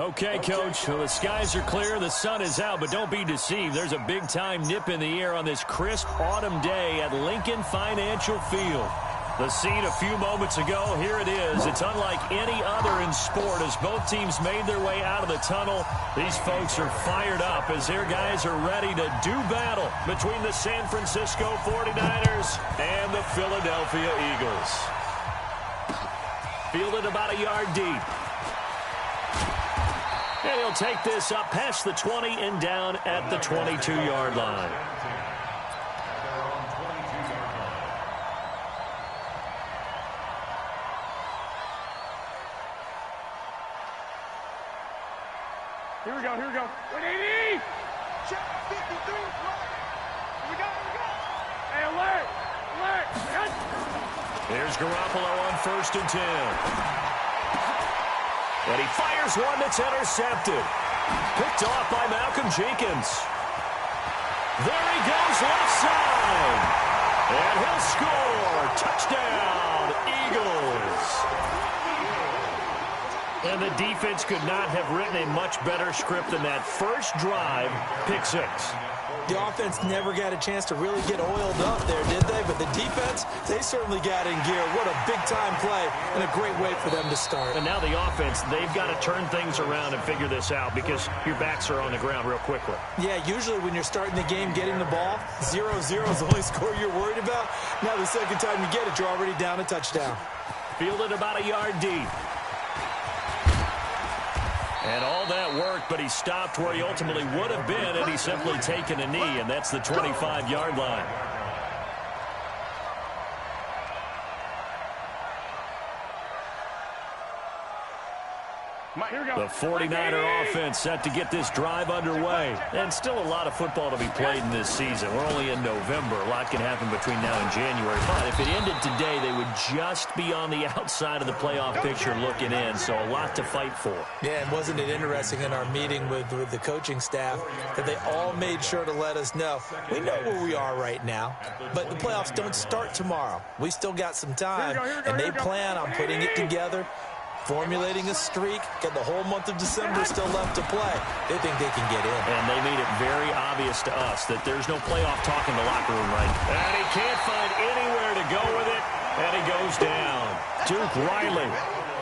Okay, Coach, well, the skies are clear, the sun is out, but don't be deceived. There's a big-time nip in the air on this crisp autumn day at Lincoln Financial Field. The scene a few moments ago, here it is. It's unlike any other in sport as both teams made their way out of the tunnel. These folks are fired up as their guys are ready to do battle between the San Francisco 49ers and the Philadelphia Eagles. Fielded about a yard deep. And he'll take this up past the 20 and down at the 22-yard line. Here we go, here we go. 180! Check 53. Here we go, here we go. Hey, alert! Alert! Here's Garoppolo on 1st and 10. And he fires one that's intercepted. Picked off by Malcolm Jenkins. There he goes, left side. And he'll score. Touchdown, Eagles. And the defense could not have written a much better script than that. First drive, pick 6. The offense never got a chance to really get oiled up there, did they? But the defense, they certainly got in gear. What a big-time play and a great way for them to start. And now the offense, they've got to turn things around and figure this out because your backs are on the ground real quickly. Yeah, usually when you're starting the game, getting the ball, 0-0 is the only score you're worried about. Now the second time you get it, you're already down a touchdown. Fielded about a yard deep. And all that worked, but he stopped where he ultimately would have been had he simply taken a knee, and that's the 25-yard line. The 49er offense set to get this drive underway. And still a lot of football to be played in this season. We're only in November. A lot can happen between now and January. But if it ended today, they would just be on the outside of the playoff picture looking in. So a lot to fight for. Yeah, and wasn't it interesting in our meeting with the coaching staff that they all made sure to let us know, we know where we are right now, but the playoffs don't start tomorrow. We still got some time, and they plan on putting it together, formulating a streak, got the whole month of December still left to play. They think they can get in. And they made it very obvious to us that there's no playoff talk in the locker room, right? And he can't find anywhere to go with it, and he goes down. Duke Riley,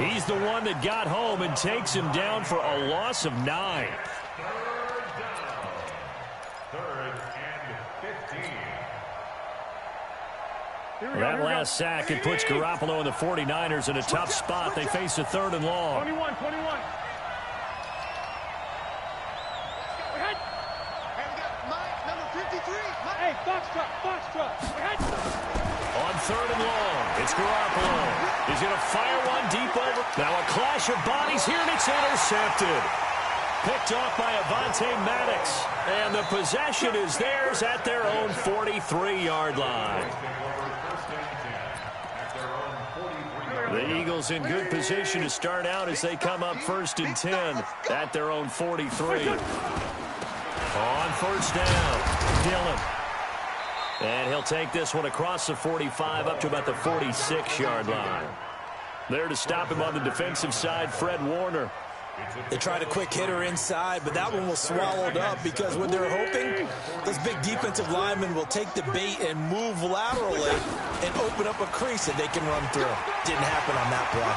he's the one that got home and takes him down for a loss of 9. That last sack, it puts Garoppolo and the 49ers in a tough spot. They face a 3rd and long. 21. Hey, Foxtrot. On 3rd and long, it's Garoppolo. He's going to fire one deep over. Now a clash of bodies here, and it's intercepted. Picked off by Avonte Maddox. And the possession is theirs at their own 43-yard line. The Eagles in good position to start out as they come up 1st and 10 at their own 43. On 1st down, Dillon. And he'll take this one across the 45 up to about the 46-yard line. There to stop him on the defensive side, Fred Warner. They tried a quick hitter inside, but that one was swallowed up because what they're hoping, those big defensive linemen will take the bait and move laterally and open up a crease that they can run through. Didn't happen on that play.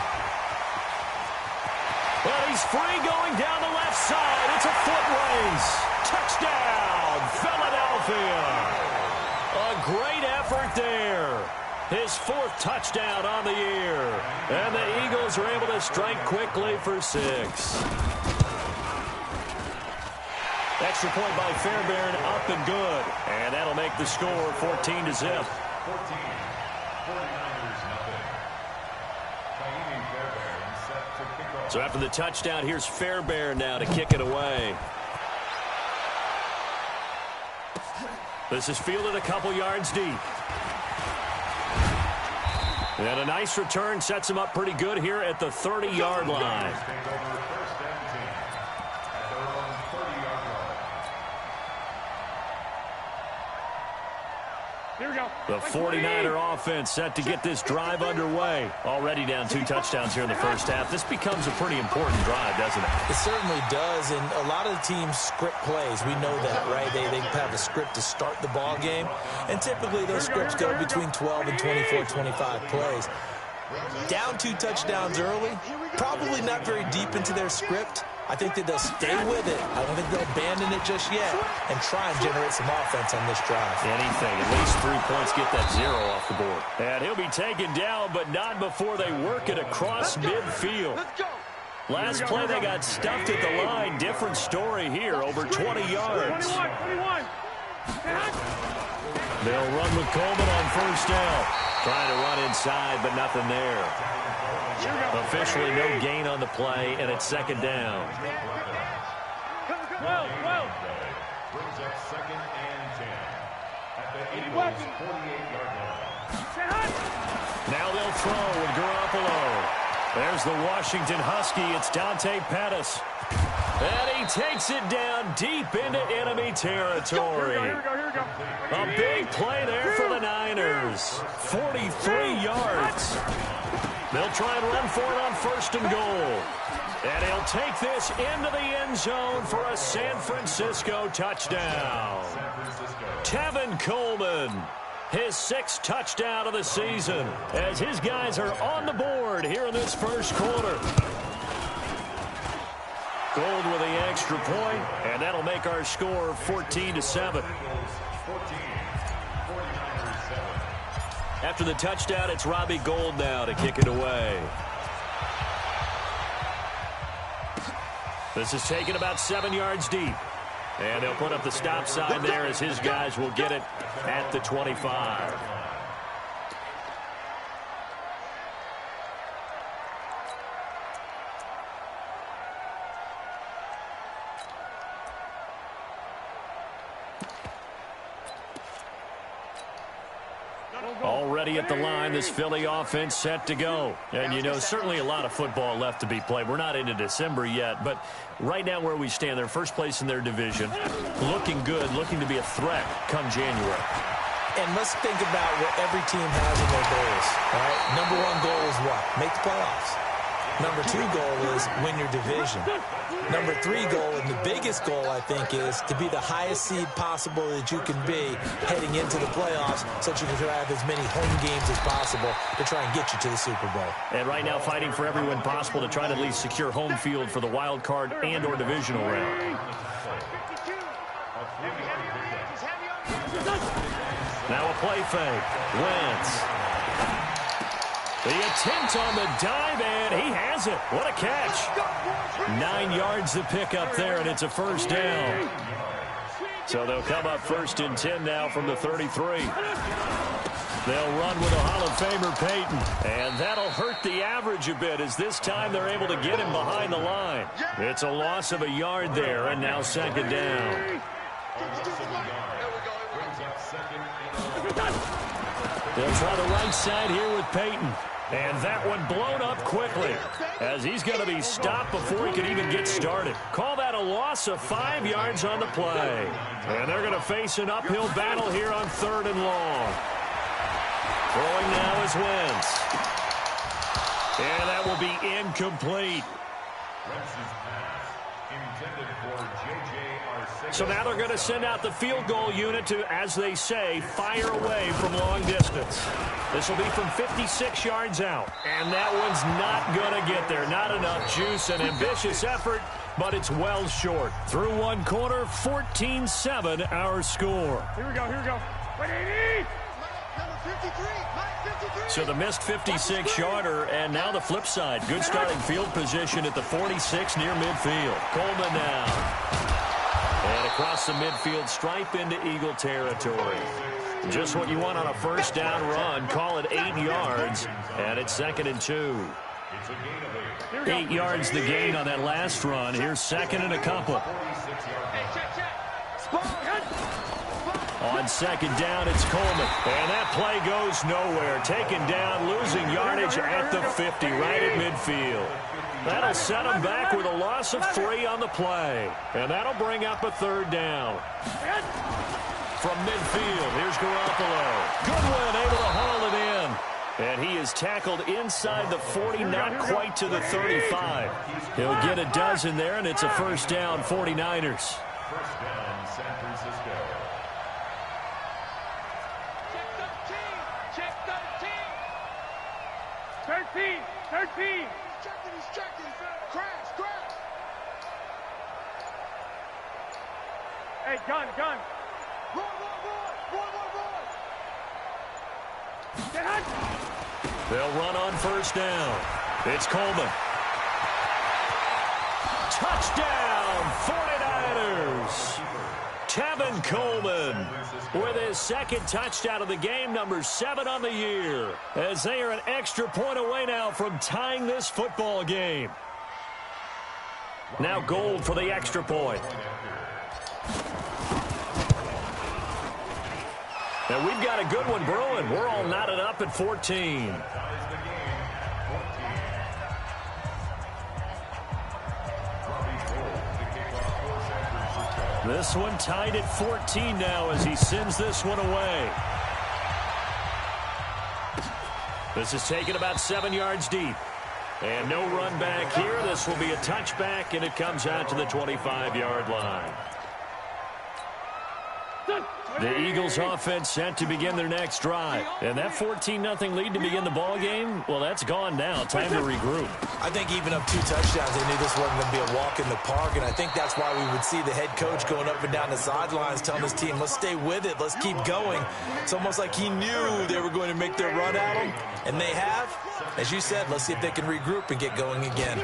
Well, he's free going down the left side. It's a foot race. Touchdown, Philadelphia. A great effort there. His 4th touchdown on the year. And the Eagles are able to strike quickly for 6. Extra point by Fairbairn, up and good. And that'll make the score 14-0. So after the touchdown, here's Fairbairn now to kick it away. This is fielded a couple yards deep. And a nice return sets him up pretty good here at the 30-yard line. Here we go. The 49er offense set to get this drive underway. Already down 2 touchdowns here in the first half. This becomes a pretty important drive, doesn't it? It certainly does, and a lot of the teams script plays. We know that, right? They have a script to start the ball game, and typically those scripts go between 12 and 24, 25 plays. Down 2 touchdowns early, probably not very deep into their script. I think that they'll stay with it. I don't think they'll abandon it just yet and try and generate some offense on this drive. Anything, at least 3 points, get that 0 off the board. And he'll be taken down, but not before they work it across midfield. Last play, they got stuffed at the line. Different story here, over 20 yards. 21. They'll run with Coleman on first down. Trying to run inside, but nothing there. Officially no gain on the play, and it's second down. Well. Brings up 2nd and 10 at the 48-yard line. Now they'll throw with Garoppolo. There's the Washington Husky. It's Dante Pettis. And he takes it down deep into enemy territory. Here we go. A big play there for the Niners. 43 yards. They'll try and run for it on 1st and goal. And he'll take this into the end zone for a San Francisco touchdown. Tevin Coleman, his 6th touchdown of the season, as his guys are on the board here in this first quarter. Gold with the extra point, and that'll make our score 14-7. After the touchdown, it's Robbie Gould now to kick it away. This is taken about 7 yards deep. And they'll put up the stop sign there as his guys will get it at the 25. Already at the line, this Philly offense set to go. And, you know, certainly a lot of football left to be played. We're not into December yet, but right now where we stand, they're first place in their division. Looking good, looking to be a threat come January. And let's think about what every team has in their goals, all right? Number 1 goal is what? Make the playoffs. Number 2 goal is win your division. Number 3 goal, and the biggest goal, I think, is to be the highest seed possible that you can be heading into the playoffs so that you can have as many home games as possible to try and get you to the Super Bowl. And right now fighting for every win possible to try to at least secure home field for the wild card and or divisional round. Now a play fake. Wentz. The attempt on the dive, and he has it. What a catch. 9 yards to pick up there, and it's a first down. So they'll come up 1st and 10 now from the 33. They'll run with a Hall of Famer, Peyton. And that'll hurt the average a bit as this time they're able to get him behind the line. It's a loss of a yard there, and now 2nd down. They'll try the right side here with Peyton. And that one blown up quickly as he's going to be stopped before he can even get started. Call that a loss of 5 yards on the play. And they're going to face an uphill battle here on 3rd and long. Throwing now is Wentz. And that will be incomplete. So now they're going to send out the field goal unit to, as they say, fire away from long distance. This will be from 56 yards out. And that one's not going to get there. Not enough juice. An ambitious effort, but it's well short. Through 1 quarter, 14-7 our score. Here we go. Wait, 80! Number 53. So the missed 56-yarder, and now the flip side. Good starting field position at the 46 near midfield. Coleman now. And across the midfield stripe into Eagle territory. Just what you want on a first down run. Call it 8 yards, and it's 2nd and 2. 8 yards the gain on that last run. Here's 2nd and a couple. On 2nd down, it's Coleman. And that play goes nowhere. Taken down, losing yardage at the 50, right at midfield. That'll set them back with a loss of 3 on the play. And that'll bring up a 3rd down. from midfield. Here's Garoppolo. Goodwin able to haul it in. And he is tackled inside the 40, not quite to the 35. He'll get a dozen there, and it's a first down, 49ers. First down, San Francisco. Check 13. 13. He's checking. Crash. Hey, gun. Roll. Get hot. They'll run on first down. It's Coleman. Touchdown, 49ers. Tevin Coleman with his second touchdown of the game, number 7 on the year, as they are an extra point away now from tying this football game. Now Gold for the extra point. And we've got a good one brewing. We're all knotted up at 14. This one tied at 14 now as he sends this one away. This is taken about 7 yards deep. And no run back here. This will be a touchback, and it comes out to the 25-yard line. The Eagles offense set to begin their next drive. And that 14-0 lead to begin the ball game, well, that's gone now. Time to regroup. I think even up 2 touchdowns, they knew this wasn't going to be a walk in the park, and I think that's why we would see the head coach going up and down the sidelines telling his team, let's stay with it, let's keep going. It's almost like he knew they were going to make their run at him, and they have. As you said, let's see if they can regroup and get going again.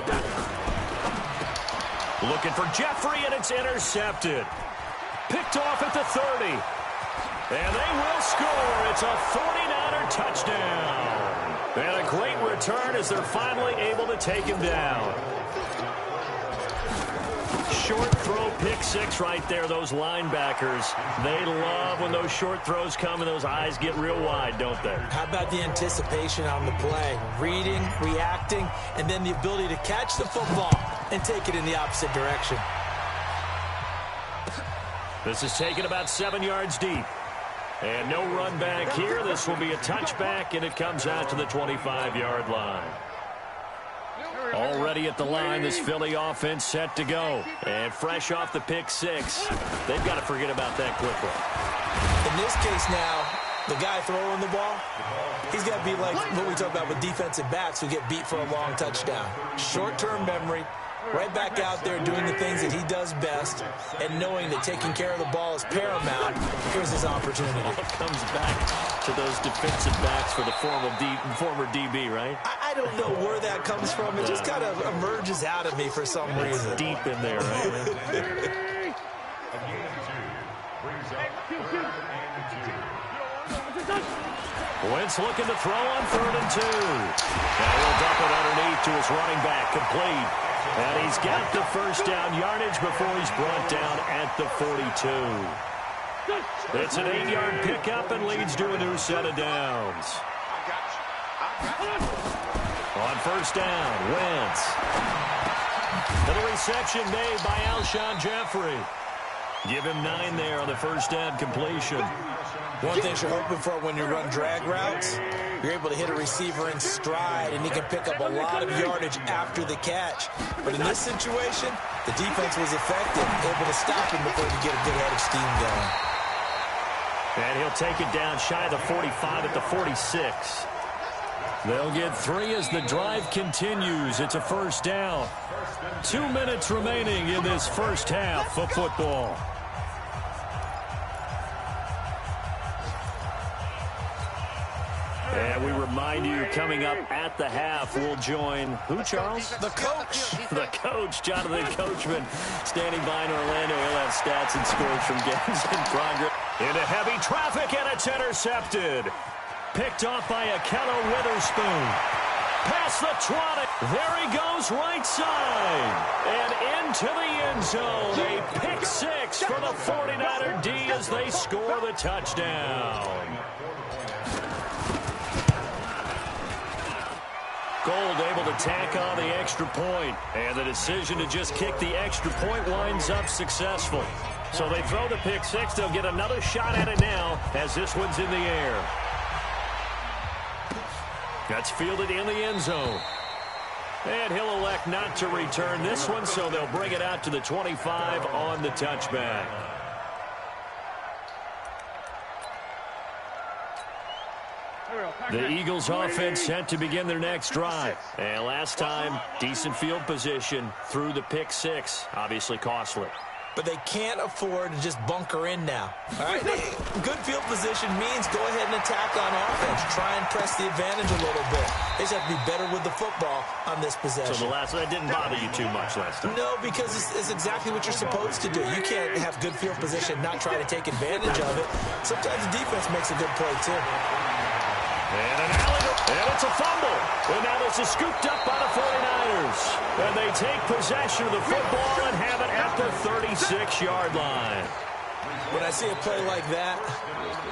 Looking for Jeffrey, and it's intercepted. Picked off at the 30. And they will score. It's a 49er touchdown. And a great return as they're finally able to take him down. Short throw, pick 6 right there. Those linebackers, they love when those short throws come and those eyes get real wide, don't they? How about the anticipation on the play? Reading, reacting, and then the ability to catch the football and take it in the opposite direction. This is taken about 7 yards deep. And no run back here. This will be a touchback, and it comes out to the 25-yard line. Already at the line, this Philly offense set to go. And fresh off the pick 6, they've got to forget about that quickly. In this case now, the guy throwing the ball, he's got to be like what we talk about with defensive backs who get beat for a long touchdown. Short-term memory. Right back out there doing the things that he does best and knowing that taking care of the ball is paramount. Here's his opportunity. It comes back to those defensive backs for the former DB, right? I don't know where that comes from. It just kind of emerges out of me for some reason. It's deep in there, right? Wentz looking to throw on 3rd and 2. And he'll dump it underneath to his running back, complete. And he's got the first down yardage before he's brought down at the 42. It's an 8-yard pickup and leads to a new set of downs. On first down, Wentz. And a reception made by Alshon Jeffrey. Give him 9 there on the first down completion. One thing you're hoping for when you run drag routes, you're able to hit a receiver in stride, and he can pick up a lot of yardage after the catch. But in this situation, the defense was effective, able to stop him before he could get a good head of steam going. And he'll take it down shy of the 45 at the 46. They'll get 3 as the drive continues. It's a first down. 2 minutes remaining in this first half of football. And we remind you, coming up at the half, we'll join who, Charles? The coach. The coach, Jonathan Coachman, standing by in Orlando. He'll have stats and scores from games in progress. Into heavy traffic, and it's intercepted. Picked off by Akello Witherspoon. Past the 20. There he goes, right side. And into the end zone. A pick 6 for the 49er D as they score the touchdown. Gold able to tack on the extra point. And the decision to just kick the extra point winds up successful. So they throw the pick six. They'll get another shot at it now as this one's in the air. That's fielded in the end zone. And he'll elect not to return this one, so they'll bring it out to the 25 on the touchback. The Eagles offense set to begin their next drive. And last time, decent field position through the pick six. Obviously costly. But they can't afford to just bunker in now. All right? Good field position means go ahead and attack on offense. Try and press the advantage a little bit. They just have to be better with the football on this possession. So that didn't bother you too much last time? No, because it's exactly what you're supposed to do. You can't have good field position, not try to take advantage of it. Sometimes the defense makes a good play, too. And an alley, and it's a fumble. And now this is scooped up by the 49ers. And they take possession of the football and have it at the 36-yard line. When I see a play like that,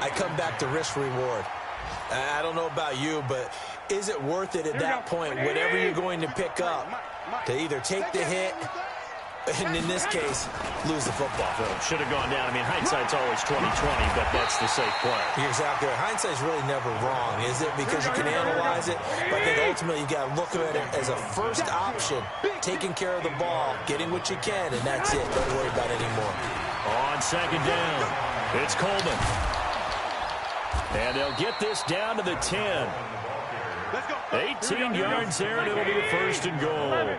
I come back to risk-reward. I don't know about you, but is it worth it at that point, whatever you're going to pick up, to either take the hit, and in this case, lose the football? So should have gone down. I mean, hindsight's always 20/20, but that's the safe play. You're exactly right. Hindsight's really never wrong, is it? Because you can analyze it, but I think ultimately you got to look at it as a first option, taking care of the ball, getting what you can, and that's it. Don't worry about it anymore. On second down, it's Coleman. And they'll get this down to the 10. 18 yards there, and it'll be a first and goal.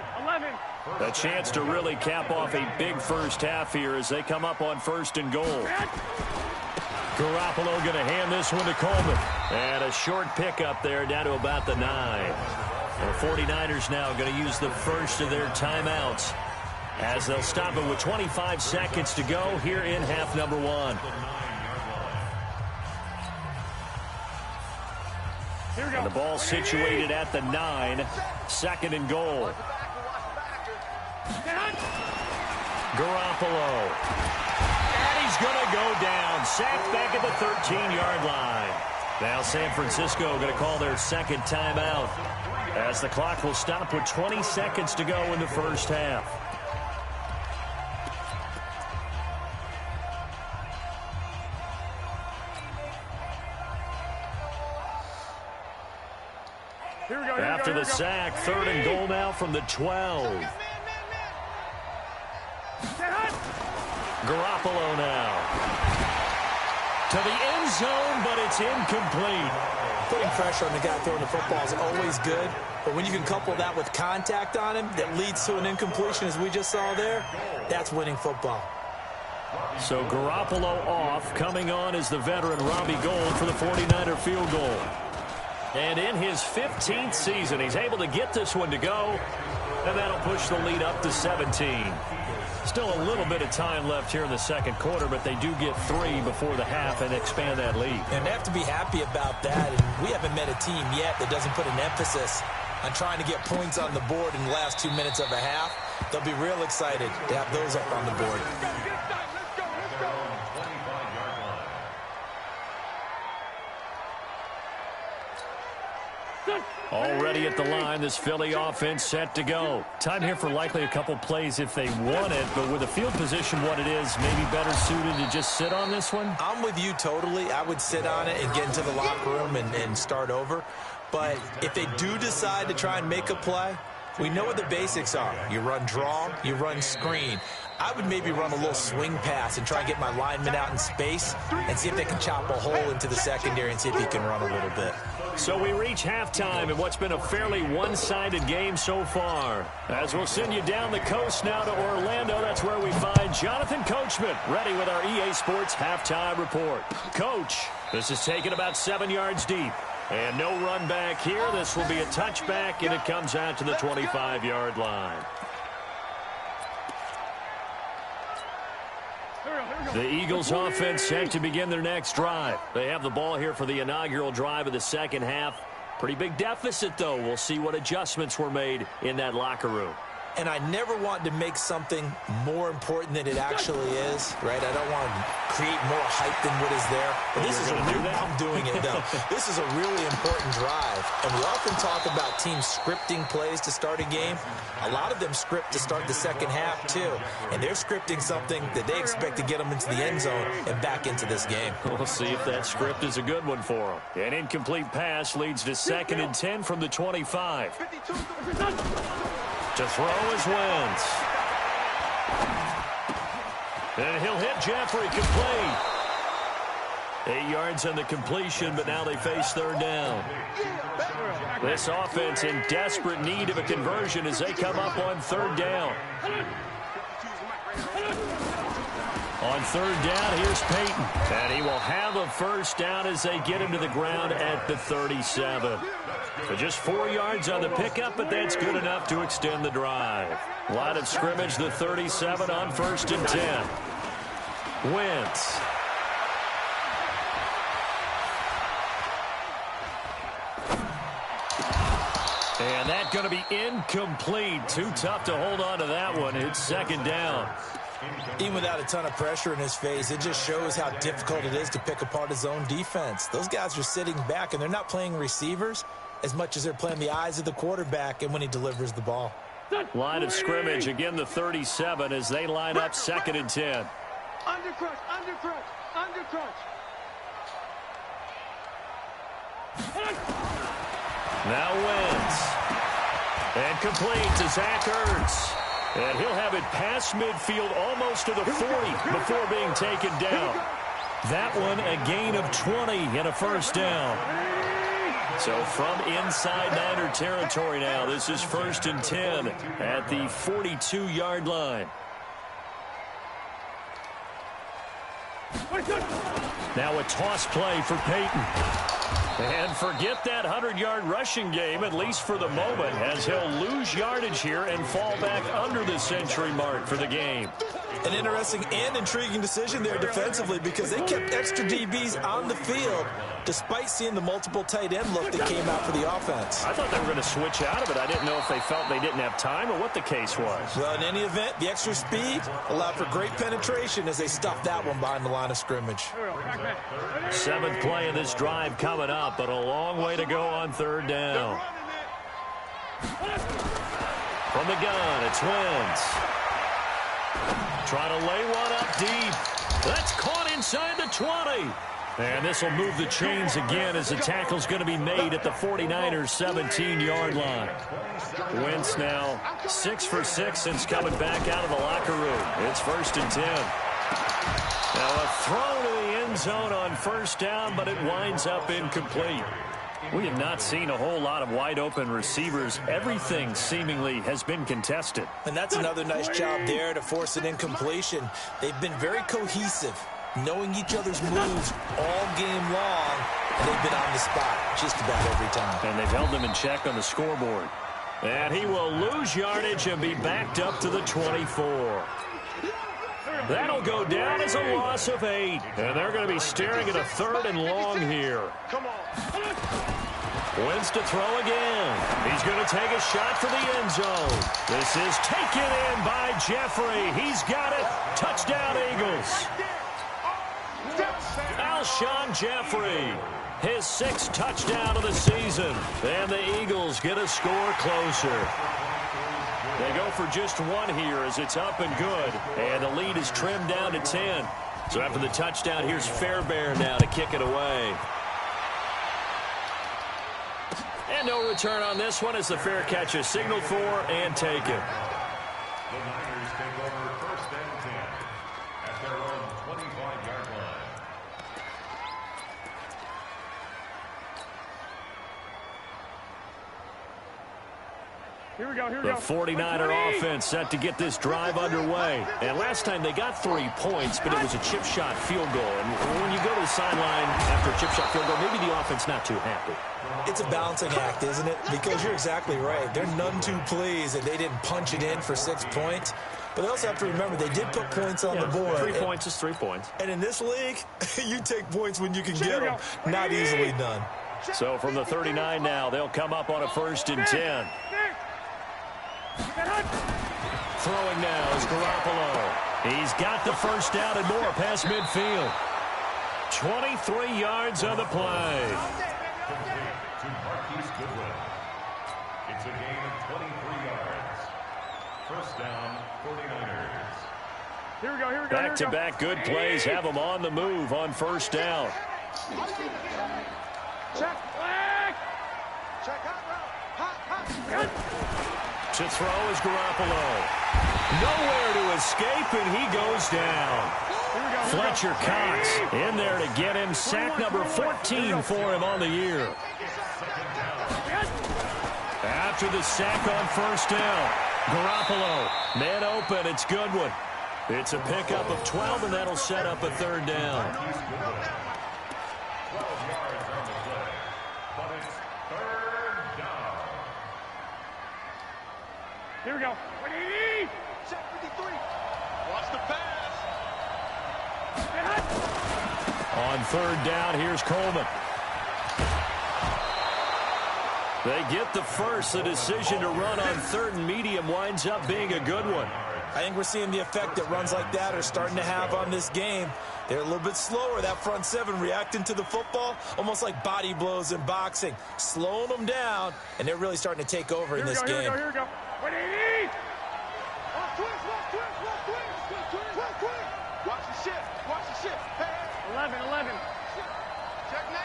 A chance to really cap off a big first half here as they come up on first and goal. Garoppolo going to hand this one to Coleman. And a short pickup there down to about the 9. The 49ers now going to use the first of their timeouts as they'll stop it with 25 seconds to go here in half number 1. And the ball situated at the 9. Second and goal. Garoppolo. And he's going to go down. Sacked back at the 13-yard line. Now San Francisco going to call their second timeout as the clock will stop with 20 seconds to go in the first half. After the sack, third and goal now from the 12. Garoppolo now. To the end zone, but it's incomplete. Putting pressure on the guy throwing the football is always good, but when you can couple that with contact on him that leads to an incompletion, as we just saw there, that's winning football. So Garoppolo off. Coming on is the veteran Robbie Gould for the 49er field goal. And in his 15th season, he's able to get this one to go, and that'll push the lead up to 17. Still a little bit of time left here in the second quarter, but they do get 3 before the half and expand that lead. And they have to be happy about that. And we haven't met a team yet that doesn't put an emphasis on trying to get points on the board in the last 2 minutes of a half. They'll be real excited to have those up on the board. Already at the line, this Philly offense set to go. Time here for likely a couple plays if they want it, but with the field position what it is, maybe better suited to just sit on this one? I'm with you totally. I would sit on it and get into the locker room and start over. But if they do decide to try and make a play, we know what the basics are. You run draw, you run screen. I would maybe run a little swing pass and try and get my lineman out in space and see if they can chop a hole into the secondary and see if he can run a little bit. So we reach halftime in what's been a fairly one-sided game so far. As we'll send you down the coast now to Orlando, that's where we find Jonathan Coachman ready with our EA Sports halftime report. Coach, this is taken about 7 yards deep. And no run back here. This will be a touchback, and it comes out to the 25-yard line. The Eagles offense set to begin their next drive. They have the ball here for the inaugural drive of the second half. Pretty big deficit, though. We'll see what adjustments were made in that locker room. And I never want to make something more important than it actually is, right? I don't want to create more hype than what is there. But this is I'm doing it, though. This is a really important drive. And we often talk about teams scripting plays to start a game. A lot of them script to start the second half, too. And they're scripting something that they expect to get them into the end zone and back into this game. We'll see if that script is a good one for them. An incomplete pass leads to 2nd and 10 from the 25. To throw is Wentz. And he'll hit Jeffrey complete. 8 yards on the completion, but now they face 3rd down. This offense in desperate need of a conversion as they come up on 3rd down. On 3rd down, here's Peyton. And he will have a 1st down as they get him to the ground at the 37. So just 4 yards on the pickup, but that's good enough to extend the drive. Line of scrimmage, the 37 on 1st and 10. Wentz. And that's going to be incomplete. Too tough to hold on to that one. It's 2nd down. Even without a ton of pressure in his face, it just shows how difficult it is to pick apart his own defense. Those guys are sitting back, and they're not playing receivers as much as they're playing the eyes of the quarterback and when he delivers the ball. Line of scrimmage, again the 37 as they line up 2nd and 10. Under crunch, under crunch, under crunch. Now Wentz. And complete to Zach Ertz. And he'll have it past midfield almost to the 40 before being taken down. That one a gain of 20 and a 1st down. So from inside Niner territory now, this is 1st and 10 at the 42-yard line. Now a toss play for Peyton. And forget that 100-yard rushing game, at least for the moment, as he'll lose yardage here and fall back under the century mark for the game. An interesting and intriguing decision there defensively because they kept extra DBs on the field despite seeing the multiple tight end look that came out for the offense. I thought they were going to switch out of it. I didn't know if they felt they didn't have time or what the case was. Well, in any event, the extra speed allowed for great penetration as they stuffed that one behind the line of scrimmage. 7th play of this drive coming up, but a long way to go on 3rd down. From the gun, it's Wentz. Trying to lay one up deep. That's caught inside the 20. And this will move the chains again as the tackle's going to be made at the 49ers' 17-yard line. Wentz now 6 for 6 since coming back out of the locker room. It's 1st and 10. Now a throw to the end zone on 1st down, but it winds up incomplete. We have not seen a whole lot of wide-open receivers. Everything seemingly has been contested. And that's another nice job there to force an incompletion. They've been very cohesive, knowing each other's moves all game long, and they've been on the spot just about every time. And they've held them in check on the scoreboard. And he will lose yardage and be backed up to the 24. That'll go down as a loss of 8. And they're going to be staring at a 3rd and long here. Come on. Wentz to throw again. He's going to take a shot for the end zone. This is taken in by Jeffrey. He's got it. Touchdown, Eagles. Alshon Jeffrey, his 6th touchdown of the season. And the Eagles get a score closer. They go for just 1 here as it's up and good. And the lead is trimmed down to 10. So after the touchdown, here's Fairbairn now to kick it away. And no return on this one as the fair catch is signaled for and taken. The Niners take over 1st and 10 at their own 25-yard line. Here we go, here we The go. 49er offense set to get this drive underway. And last time they got 3 points, but it was a chip shot field goal. And when you go to the sideline after a chip shot field goal, maybe the offense not too happy. It's a balancing act, isn't it? Because you're exactly right. They're none too pleased that they didn't punch it in for 6 points. But they also have to remember they did put points on the board. 3 points is 3 points. And in this league, you take points when you can get them. Not easily done. So from the 39 now, they'll come up on a 1st and 10. Get throwing now is Garoppolo. He's got the first down and more past midfield. 23 yards on the play. It's a gain of 23 yards. First down, 49ers. Here we go. Back-to-back good plays have them on the move on first down. Check. Check hot. To throw is Garoppolo. Nowhere to escape, and he goes down. Fletcher Cox in there to get him. Sack number 14 for him on the year. After the sack on first down, Garoppolo, man open, it's Goodwin. It's a pickup of 12, and that'll set up a third down. 12 yards on the play, but it's third down. Here we go. Check 53. Watch the pass. On third down, here's Coleman. They get the first. The decision to run on third and medium winds up being a good one. I think we're seeing the effect that runs like that are starting to have on this game. They're a little bit slower, that front seven, reacting to the football, almost like body blows in boxing, slowing them down, and they're really starting to take over in this game. Here we go. 180. Watch the shit. 11. Check 99.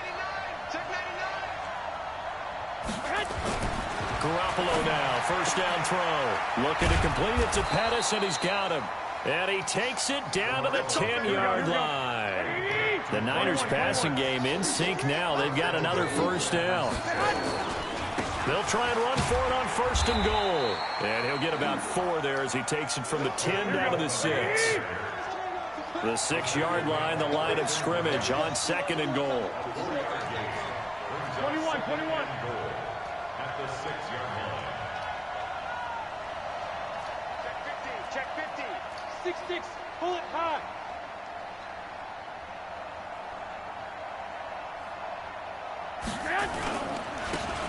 Garoppolo now, first down throw. Looking to complete it to Pettis, and he's got him. And he takes it down to the 10-yard line. The Niners passing game in sync now. They've got another first down. They'll try and run for it on first and goal. And he'll get about 4 there as he takes it from the 10 down to the 6. The 6-yard line, the line of scrimmage on second and goal. 21. At the 6-yard line. Check 50. 6-6. Pull it high.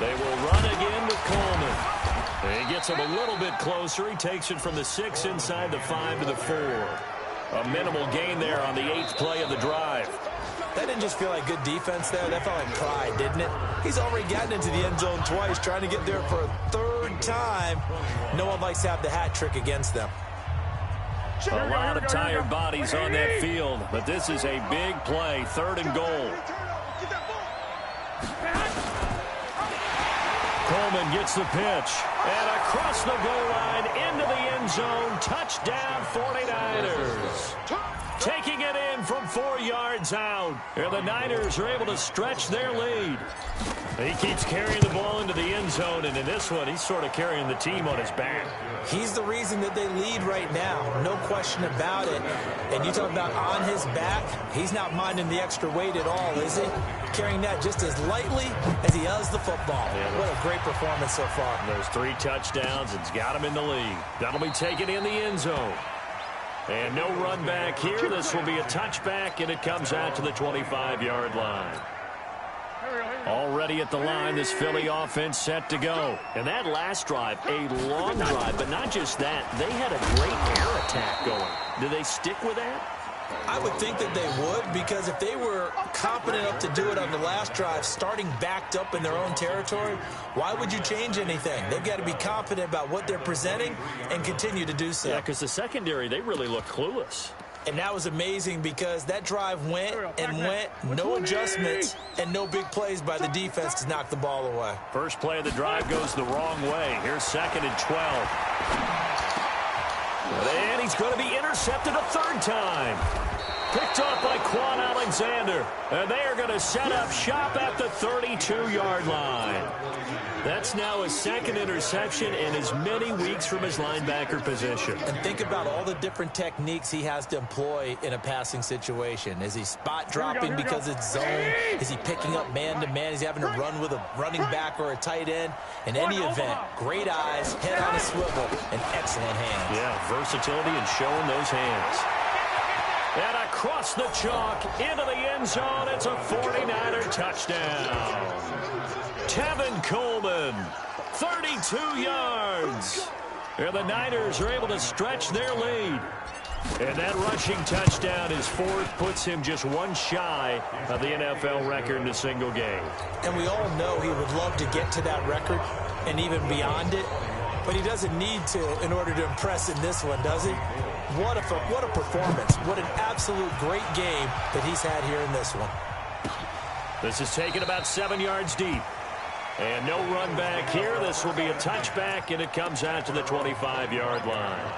They will run again with Coleman. He gets him a little bit closer. He takes it from the 6 inside the 5 to the 4. A minimal gain there on the 8th play of the drive. That didn't just feel like good defense there. That felt like pride, didn't it? He's already gotten into the end zone twice, trying to get there for a third time. No one likes to have the hat trick against them. A lot of tired bodies on that field, but this is a big play, third and goal. Coleman gets the pitch, and across the goal line into the end zone, touchdown 49ers. Taking it in from 4 yards out, and the Niners are able to stretch their lead. He keeps carrying the ball into the end zone, and in this one, he's sort of carrying the team on his back. He's the reason that they lead right now, no question about it. And you talk about on his back, he's not minding the extra weight at all, is he? Carrying that just as lightly as he does the football. Yeah, what a great performance so far. Those 3 touchdowns, it's got him in the lead. That'll be taken in the end zone. And no run back here. This will be a touchback, and it comes out to the 25-yard line. Already at the line, this Philly offense set to go. And that last drive, a long drive, but not just that. They had a great air attack going. Do they stick with that? I would think that they would, because if they were competent enough to do it on the last drive, starting backed up in their own territory, why would you change anything? They've got to be confident about what they're presenting and continue to do so. Yeah, because the secondary, they really look clueless. And that was amazing because that drive went and went, no adjustments, and no big plays by the defense to knock the ball away. First play of the drive goes the wrong way. Here's second and 12. And he's going to be intercepted a third time. Picked off by Quan Alexander. And they are going to set up shop at the 32-yard line. That's now his second interception in as many weeks from his linebacker position. And think about all the different techniques he has to employ in a passing situation. Is he spot dropping because it's zone? Is he picking up man-to-man? Is he having to run with a running back or a tight end? In any event, great eyes, head on a swivel, and excellent hands. Yeah, versatility and showing those hands. And across the chalk, into the end zone, it's a 49er touchdown. Tevin Coleman, 32 yards. And the Niners are able to stretch their lead. And that rushing touchdown, his fourth, puts him just one shy of the NFL record in a single game. And we all know he would love to get to that record and even beyond it, but he doesn't need to in order to impress in this one, does he? What a performance. What an absolute great game that he's had here in this one. This is taken about 7 yards deep. And no run back here. This will be a touchback, and it comes out to the 25-yard line.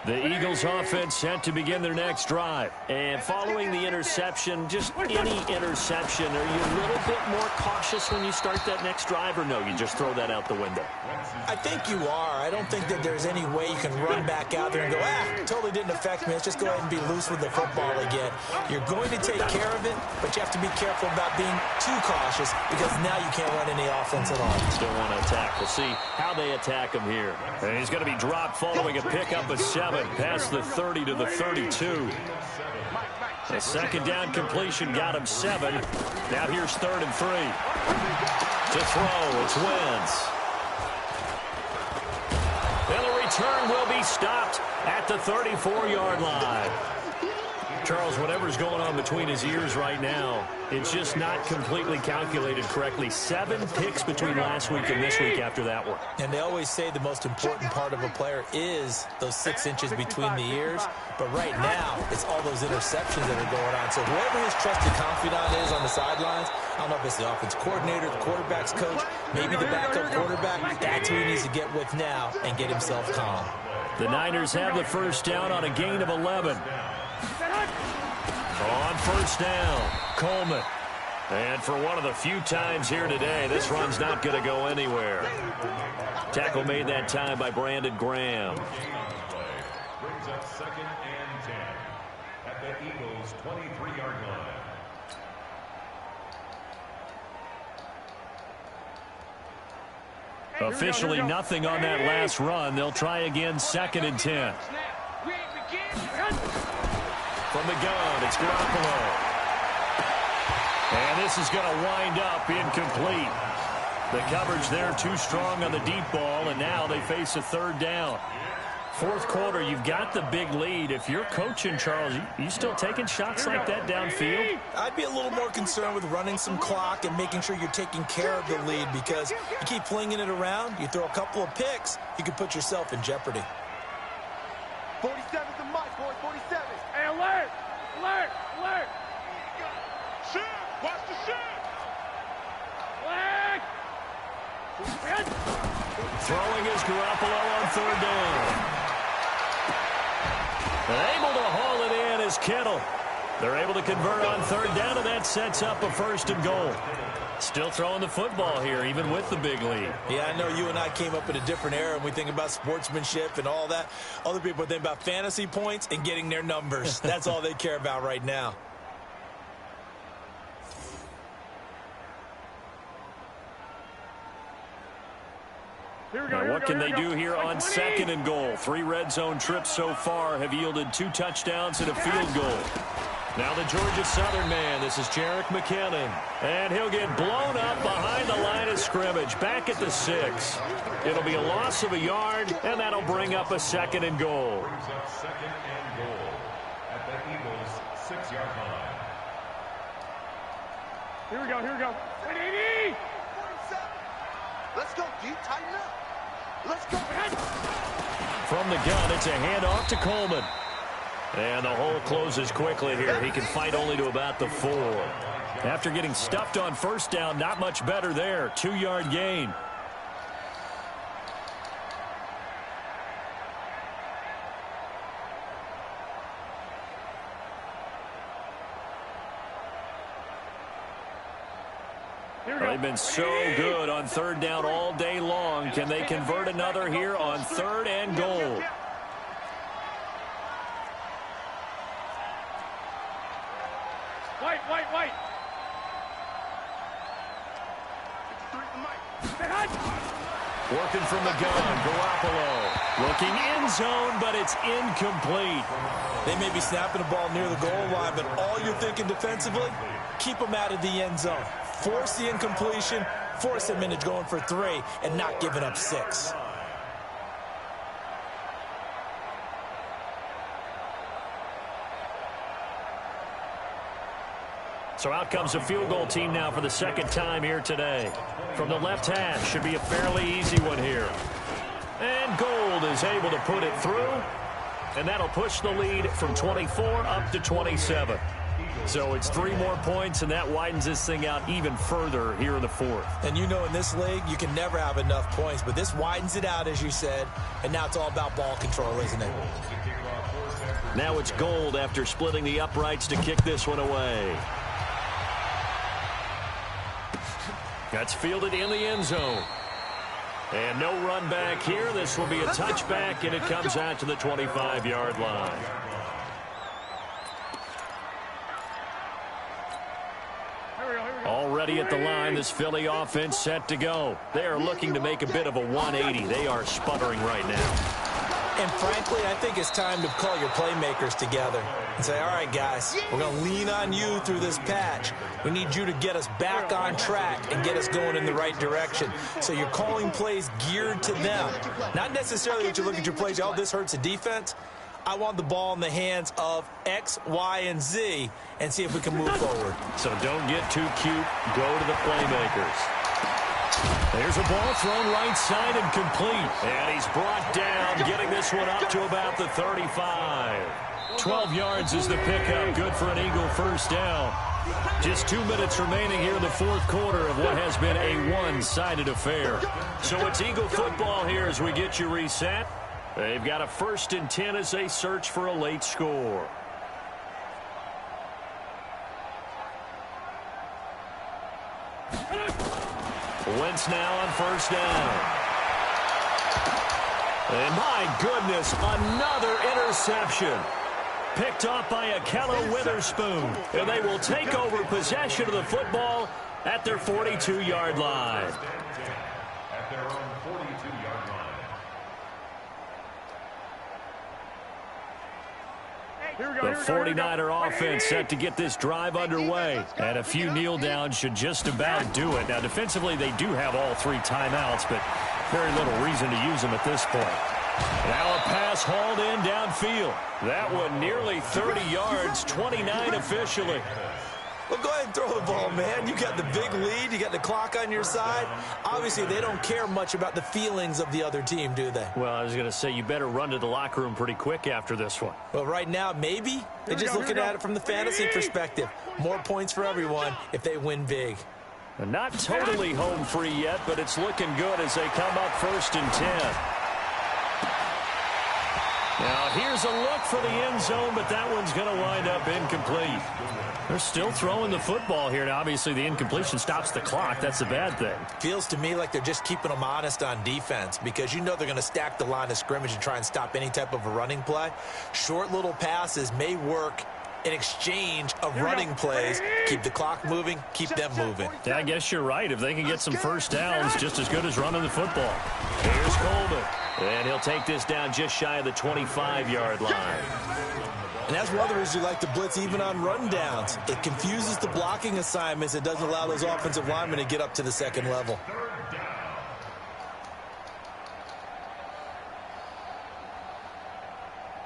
The Eagles offense set to begin their next drive. And following the interception, just any interception, are you a little bit more cautious when you start that next drive, or no, you just throw that out the window? I think you are. I don't think that there's any way you can run back out there and go, totally didn't affect me. Let's just go ahead and be loose with the football again. You're going to take care of it, but you have to be careful about being too cautious because now you can't run any offense at all. Still want to attack. We'll see how they attack him here. And he's going to be dropped following a pickup of 7 past the 30 to the 32. A second down completion got him 7. Now here's 3rd and 3. To throw, it's Wentz. And the return will be stopped at the 34-yard line. Charles, whatever's going on between his ears right now, it's just not completely calculated correctly. 7 picks between last week and this week after that one. And they always say the most important part of a player is those 6 inches between the ears. But right now, it's all those interceptions that are going on. So whoever his trusted confidant is on the sidelines, I don't know if it's the offense coordinator, the quarterback's coach, maybe the backup quarterback, that's who he needs to get with now and get himself calm. The Niners have the first down on a gain of 11. On first down, Coleman. And for one of the few times here today, this run's not going to go anywhere. Tackle made that time by Brandon Graham. Brings up 2nd and 10 at the Eagles' 23-yard line. Officially nothing on that last run. They'll try again, 2nd and 10. From the gun, it's Garoppolo. And this is going to wind up incomplete. The coverage there too strong on the deep ball, and now they face a 3rd down. 4th quarter, you've got the big lead. If you're coaching, Charles, you still taking shots like that downfield? I'd be a little more concerned with running some clock and making sure you're taking care of the lead, because you keep flinging it around, you throw a couple of picks, you can put yourself in jeopardy. 47's the mic, boys, 47. Hey, alert! Alert! Alert! Shoot! Watch the shoot! Flag! Throwing is Garoppolo on 3rd down. Able to haul it in is Kittle. They're able to convert on 3rd down, and that sets up a 1st and goal. Still throwing the football here, even with the big lead. Yeah, I know you and I came up in a different era, and we think about sportsmanship and all that. Other people think about fantasy points and getting their numbers. That's all they care about right now. Now, what can they do here on 2nd and goal? 3 red zone trips so far have yielded 2 touchdowns and a field goal. Now the Georgia Southern man, this is Jerick McKinnon. And he'll get blown up behind the line of scrimmage, back at the 6. It'll be a loss of a yard, and that'll bring up a 2nd and goal. Brings up 2nd and goal at the Eagles' 6-yard line. Here we go, here we go. 180! Let's go, D. Tighten up. Let's go. From the gun, it's a handoff to Coleman. And the hole closes quickly here. He can fight only to about the 4. After getting stuffed on 1st down, not much better there. 2-yard gain. They've been so good on 3rd down all day long. Can they convert another here on 3rd and goal? White. Working from the gun, Garoppolo. Looking end zone, but it's incomplete. They may be snapping the ball near the goal line, but all you're thinking defensively, keep them out of the end zone. force the incompletion, force him into going for 3, and not giving up 6. So out comes a field goal team now for the second time here today. From the left hash, should be a fairly easy one here. And Gold is able to put it through, and that'll push the lead from 24 up to 27. So it's 3 more points, and that widens this thing out even further here in the fourth. And you know in this league, you can never have enough points, but this widens it out, as you said, and now it's all about ball control, isn't it? Now it's Gold after splitting the uprights to kick this one away. That's fielded in the end zone. And no run back here. This will be a touchback, and it comes out to the 25-yard line. Already at the line, this Philly offense set to go. They are looking to make a bit of a 180. They are sputtering right now. And frankly, I think it's time to call your playmakers together and say, all right, guys, we're going to lean on you through this patch. We need you to get us back on track and get us going in the right direction. So you're calling plays geared to them. Not necessarily that you look at your plays, oh, this hurts the defense. I want the ball in the hands of X, Y, and Z and see if we can move forward. So don't get too cute. Go to the playmakers. There's a ball thrown right side and complete. And he's brought down, getting this one up to about the 35. 12 yards is the pickup. Good for an Eagle first down. Just 2 minutes remaining here in the fourth quarter of what has been a one-sided affair. So it's Eagle football here as we get you reset. They've got a 1st and 10 as they search for a late score. Wentz now on first down. And my goodness, another interception. Picked off by Akello Witherspoon. And they will take over possession of the football at their 42-yard line. At their own 42-yard line. The 49er offense set to get this drive underway. And a few kneel downs should just about do it. Now, defensively, they do have all 3 timeouts, but very little reason to use them at this point. Now a pass hauled in downfield. That one nearly 30 yards, 29 officially. Well, go ahead and throw the ball, man. You got the big lead. You got the clock on your side. Obviously, they don't care much about the feelings of the other team, do they? Well, I was going to say, you better run to the locker room pretty quick after this one. Well, right now, maybe. They're just looking at it from the fantasy perspective. More points for everyone if they win big. Not totally home free yet, but it's looking good as they come up 1st and 10. Now, here's a look for the end zone, but that one's going to wind up incomplete. They're still throwing the football here. Now, obviously, the incompletion stops the clock. That's a bad thing. Feels to me like they're just keeping them honest on defense because you know they're going to stack the line of scrimmage and try and stop any type of a running play. Short little passes may work in exchange of running plays. Keep the clock moving, keep them moving. Yeah, I guess you're right. If they can get some first downs, just as good as running the football. Here's Coleman. And he'll take this down just shy of the 25-yard line. And that's one of the reasons you like to blitz even on rundowns. It confuses the blocking assignments. It doesn't allow those offensive linemen to get up to the second level.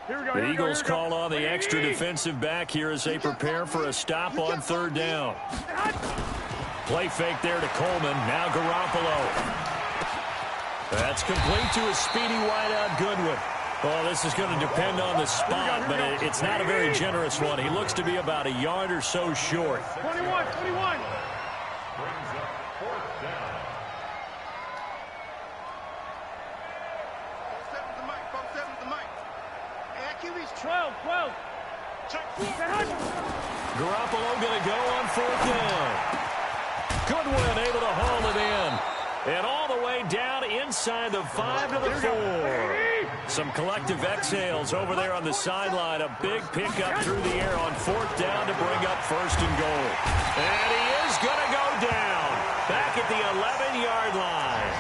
The Eagles call on the extra defensive back here as they prepare for a stop on 3rd down. Play fake there to Coleman. Now Garoppolo. That's complete to a speedy wideout Goodwin. Well, this is going to depend on the spot, but it's not a very generous one. He looks to be about a yard or so short. 21. Brings up 4th down. Garoppolo going to go on 4th down. Goodwin able to haul it in. And all the way down inside the 5 to the 4. Some collective exhales over there on the sideline. A big pickup through the air on 4th down to bring up 1st and goal. And he is going to go down. Back at the 11-yard line.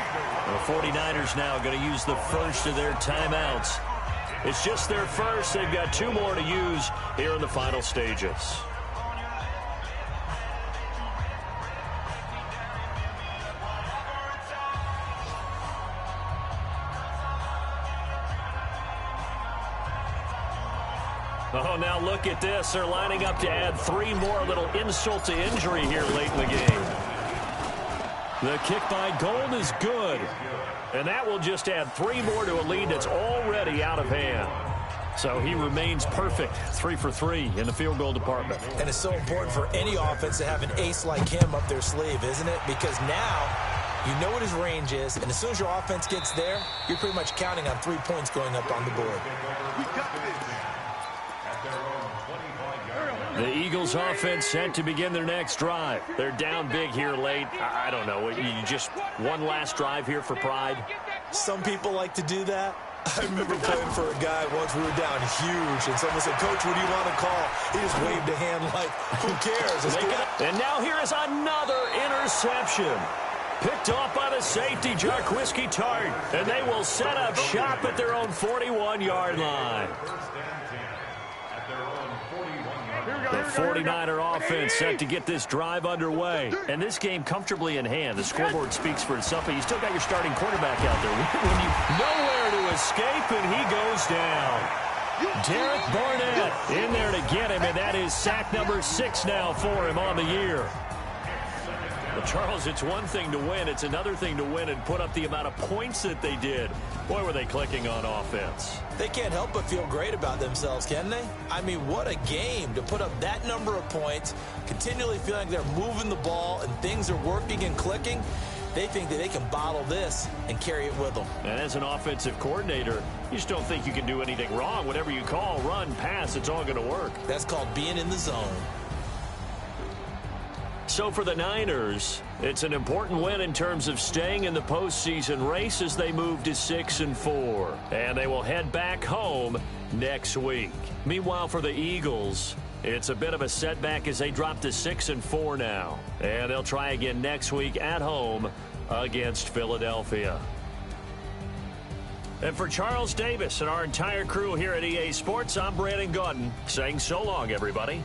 The 49ers now going to use the first of their timeouts. It's just their first. They've got 2 more to use here in the final stages. Oh, now look at this. They're lining up to add 3 more, little insult to injury here late in the game. The kick by Gold is good. And that will just add 3 more to a lead that's already out of hand. So he remains perfect, 3 for 3 in the field goal department. And it's so important for any offense to have an ace like him up their sleeve, isn't it? Because now you know what his range is, and as soon as your offense gets there, you're pretty much counting on 3 points going up on the board. The Eagles offense set to begin their next drive. They're down big here late. I don't know. You just one last drive here for pride? Some people like to do that. I remember playing for a guy once. We were down huge, and someone said, "Coach, what do you want to call?" He just waved a hand like, who cares? And now here is another interception. Picked off by the safety, Jarquiski Tart. And they will set up shop at their own 41-yard line. The 49er offense set to get this drive underway. And this game comfortably in hand. The scoreboard speaks for itself, but you still got your starting quarterback out there. When you nowhere to escape, and he goes down. Derek Barnett in there to get him, and that is sack number 6 now for him on the year. Well, Charles, it's one thing to win. It's another thing to win and put up the amount of points that they did. Boy, were they clicking on offense. They can't help but feel great about themselves, can they? I mean, what a game to put up that number of points, continually feeling like they're moving the ball and things are working and clicking. They think that they can bottle this and carry it with them. And as an offensive coordinator, you just don't think you can do anything wrong. Whatever you call, run, pass, it's all going to work. That's called being in the zone. So for the Niners, it's an important win in terms of staying in the postseason race as they move to 6-4. And they will head back home next week. Meanwhile, for the Eagles, it's a bit of a setback as they drop to 6-4 now. And they'll try again next week at home against Philadelphia. And for Charles Davis and our entire crew here at EA Sports, I'm Brandon Gaudin saying so long, everybody.